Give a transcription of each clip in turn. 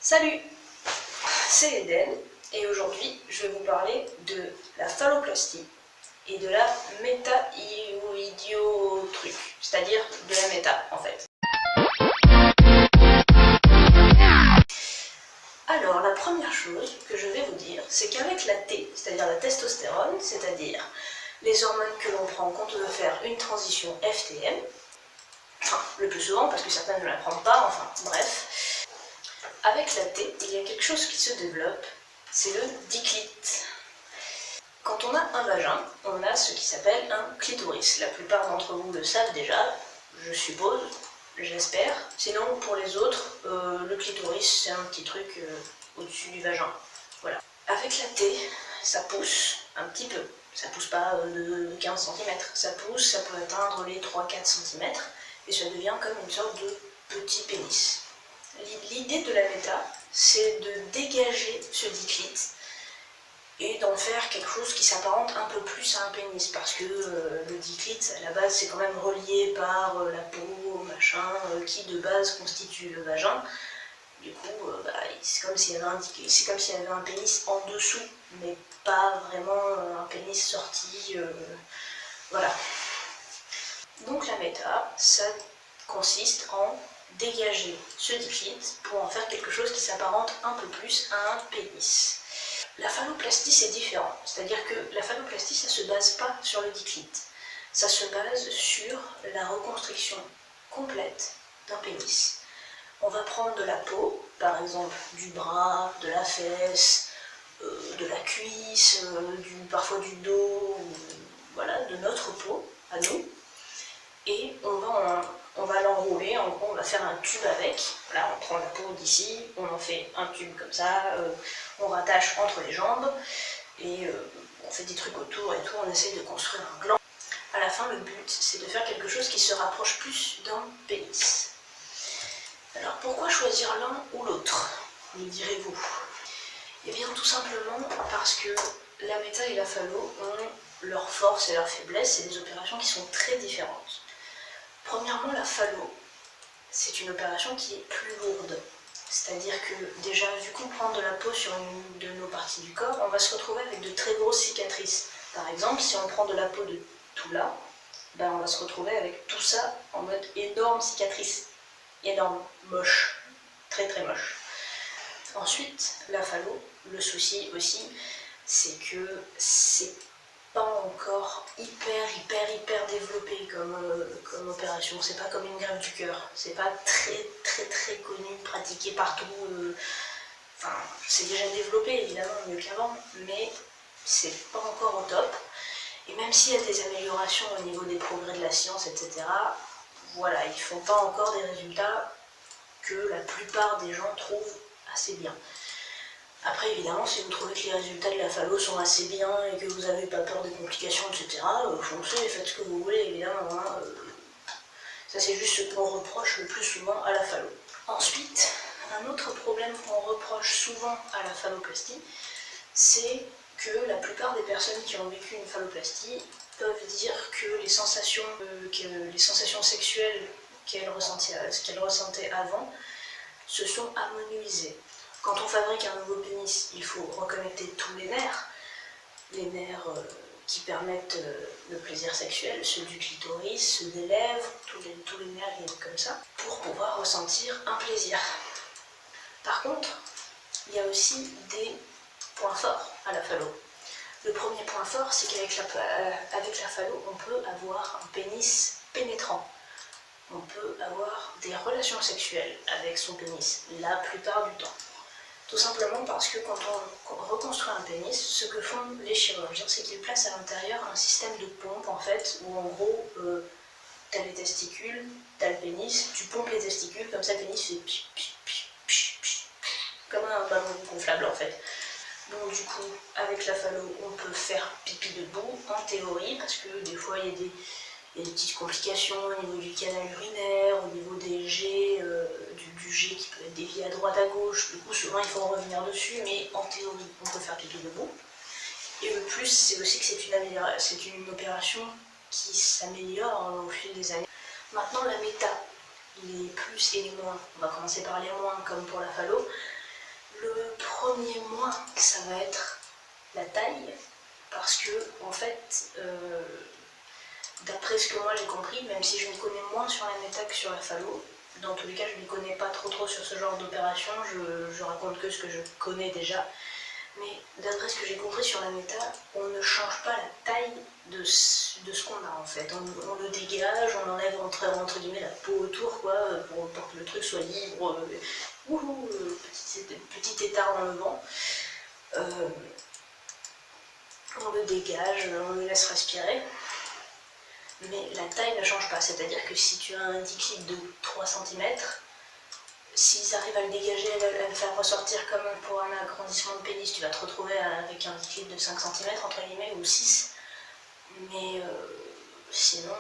Salut, c'est Eden et aujourd'hui je vais vous parler de la phalloplastie et de la méta-idiotruc, c'est-à-dire de la méta en fait. Alors la première chose que je vais vous dire, c'est qu'avec la T, c'est-à-dire la testostérone, c'est-à-dire les hormones que l'on prend quand on veut faire une transition FTM, enfin le plus souvent parce que certaines ne la prennent pas, enfin bref, avec la T, il y a quelque chose qui se développe, c'est le diclite. Quand on a un vagin, on a ce qui s'appelle un clitoris. La plupart d'entre vous le savent déjà, je suppose, j'espère. Sinon, pour les autres, le clitoris, c'est un petit truc au-dessus du vagin. Voilà. Avec la T, ça pousse un petit peu. Ça pousse pas de 15 cm. Ça pousse, ça peut atteindre les 3-4 cm, et ça devient comme une sorte de petit pénis. L'idée de la méta, c'est de dégager ce diclite et d'en faire quelque chose qui s'apparente un peu plus à un pénis, parce que le diclite, à la base, c'est quand même relié par la peau, machin, qui de base constitue le vagin. Du coup, c'est comme s'il y avait un pénis en dessous, mais pas vraiment un pénis sorti, voilà. Donc la méta, ça consiste en dégager ce diclite pour en faire quelque chose qui s'apparente un peu plus à un pénis. La phalloplastie, c'est différent, c'est-à-dire que la phalloplastie, ça ne se base pas sur le diclite, ça se base sur la reconstruction complète d'un pénis. On va prendre de la peau, par exemple du bras, de la fesse, de la cuisse, parfois du dos, voilà, de notre peau à nous, et on va l'enrouler, en gros on va faire un tube avec, voilà, on prend la peau d'ici, on en fait un tube comme ça, on rattache entre les jambes, et on fait des trucs autour et tout, on essaie de construire un gland. À la fin, le but, c'est de faire quelque chose qui se rapproche plus d'un pénis. Alors pourquoi choisir l'un ou l'autre, me direz-vous? Eh bien tout simplement parce que la méta et la phallo ont leurs forces et leurs faiblesses, c'est des opérations qui sont très différentes. Premièrement, la phallo, c'est une opération qui est plus lourde. C'est-à-dire que déjà, vu qu'on prend de la peau sur une de nos parties du corps, on va se retrouver avec de très grosses cicatrices. Par exemple, si on prend de la peau de tout là, on va se retrouver avec tout ça en mode énorme cicatrice. Énorme, moche, très très moche. Ensuite, la phallo, le souci aussi, c'est que c'est pas encore hyper développé comme opération. C'est pas comme une greffe du cœur. C'est pas très connu, pratiqué partout. Enfin, c'est déjà développé évidemment, mieux qu'avant, mais c'est pas encore au top. Et même s'il y a des améliorations au niveau des progrès de la science, etc., voilà, ils ne font pas encore des résultats que la plupart des gens trouvent assez bien. Après, évidemment, si vous trouvez que les résultats de la phallo sont assez bien et que vous n'avez pas peur des complications, etc., foncez et faites ce que vous voulez, évidemment. Hein, ça, c'est juste ce qu'on reproche le plus souvent à la phallo. Ensuite, un autre problème qu'on reproche souvent à la phalloplastie, c'est que la plupart des personnes qui ont vécu une phalloplastie peuvent dire que les sensations sexuelles qu'elles ressentaient avant se sont amenuisées. Quand on fabrique un nouveau pénis, il faut reconnecter tous les nerfs qui permettent le plaisir sexuel, ceux du clitoris, ceux des lèvres, tous les nerfs viennent comme ça, pour pouvoir ressentir un plaisir. Par contre, il y a aussi des points forts à la phallo. Le premier point fort, c'est qu'avec la phallo, on peut avoir un pénis pénétrant. On peut avoir des relations sexuelles avec son pénis, la plupart du temps. Tout simplement parce que quand on reconstruit un pénis, ce que font les chirurgiens, c'est qu'ils placent à l'intérieur un système de pompe, en fait, où en gros, t'as les testicules, t'as le pénis, tu pompes les testicules, comme ça le pénis fait pich, pich, pich, pich, pich, comme un ballon gonflable, en fait. Donc du coup, avec la phallo, on peut faire pipi debout, en théorie, parce que des fois, il y a des petites complications au niveau du canal urinaire, au niveau des jets, du jet qui peut être dévié à droite, à gauche. Du coup, souvent, il faut en revenir dessus, mais en théorie, on peut faire pipi debout. Et le plus, c'est aussi que c'est une opération qui s'améliore au fil des années. Maintenant, la méta, les plus et les moins. On va commencer par les moins, comme pour la phallo. premier mois, ça va être la taille, parce que en fait, d'après ce que moi j'ai compris, même si je m'y connais moins sur la méta que sur la phallo, dans tous les cas je ne m'y connais pas trop sur ce genre d'opération, je raconte que ce que je connais déjà, mais d'après ce que j'ai compris sur la méta, on ne change pas la taille de ce qu'on a en fait. On le dégage, on enlève entre guillemets la peau autour quoi, pour que le truc soit libre. Petit étard dans le vent. On le dégage, on le laisse respirer. Mais la taille ne change pas, c'est-à-dire que si tu as un dick de 3 cm, s'ils arrivent à le dégager, à le faire ressortir comme pour un agrandissement de pénis, tu vas te retrouver avec un dick de 5 cm entre guillemets, ou 6. Mais sinon,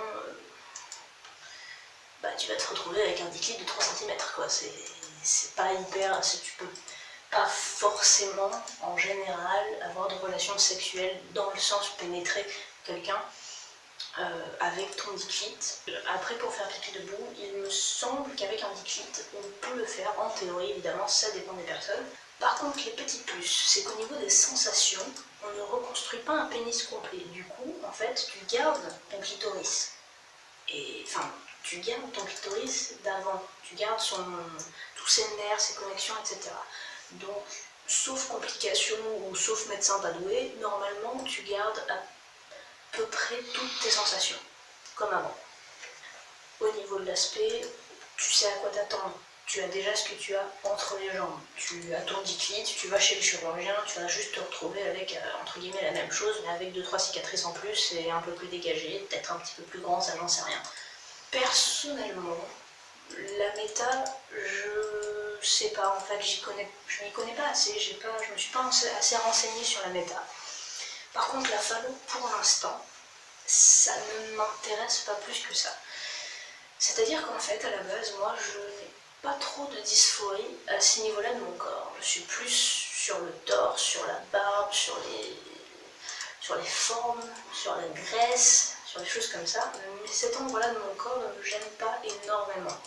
tu vas te retrouver avec un dick de 3 cm quoi. C'est pas hyper. Tu peux pas forcément, en général, avoir de relations sexuelles dans le sens pénétrer quelqu'un avec ton dick fit. Après, pour faire pipi debout, il me semble qu'avec un dick fit, on peut le faire, en théorie évidemment, ça dépend des personnes. Par contre, les petits plus, c'est qu'au niveau des sensations, on ne reconstruit pas un pénis complet. Du coup, en fait, tu gardes ton clitoris. Et enfin, tu gardes ton clitoris d'avant. Tu gardes tous ses nerfs, ses connexions, etc. Donc, sauf complications ou sauf médecin pas doué, normalement, tu gardes à peu près toutes tes sensations, comme avant. Au niveau de l'aspect, tu sais à quoi t'attendre. Tu as déjà ce que tu as entre les jambes. Tu as ton dick, tu vas chez le chirurgien, tu vas juste te retrouver avec, entre guillemets, la même chose, mais avec 2-3 cicatrices en plus et un peu plus dégagé, peut-être un petit peu plus grand, ça j'en sais rien. Personnellement, la méta, je sais pas, en fait, je m'y connais pas assez, je me suis pas assez renseignée sur la méta. Par contre, la phallo, pour l'instant, ça ne m'intéresse pas plus que ça. C'est-à-dire qu'en fait, à la base, moi, je n'ai pas trop de dysphorie à ce niveau-là de mon corps. Je suis plus sur le torse, sur la barbe, sur les formes, sur la graisse, sur des choses comme ça. Mais cet endroit-là de mon corps ne me gêne pas énormément.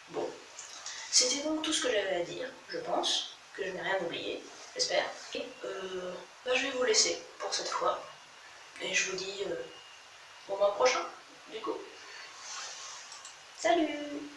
Bon, c'était donc tout ce que j'avais à dire, je pense, que je n'ai rien oublié, j'espère. Et je vais vous laisser pour cette fois. Et je vous dis au mois prochain, du coup. Salut!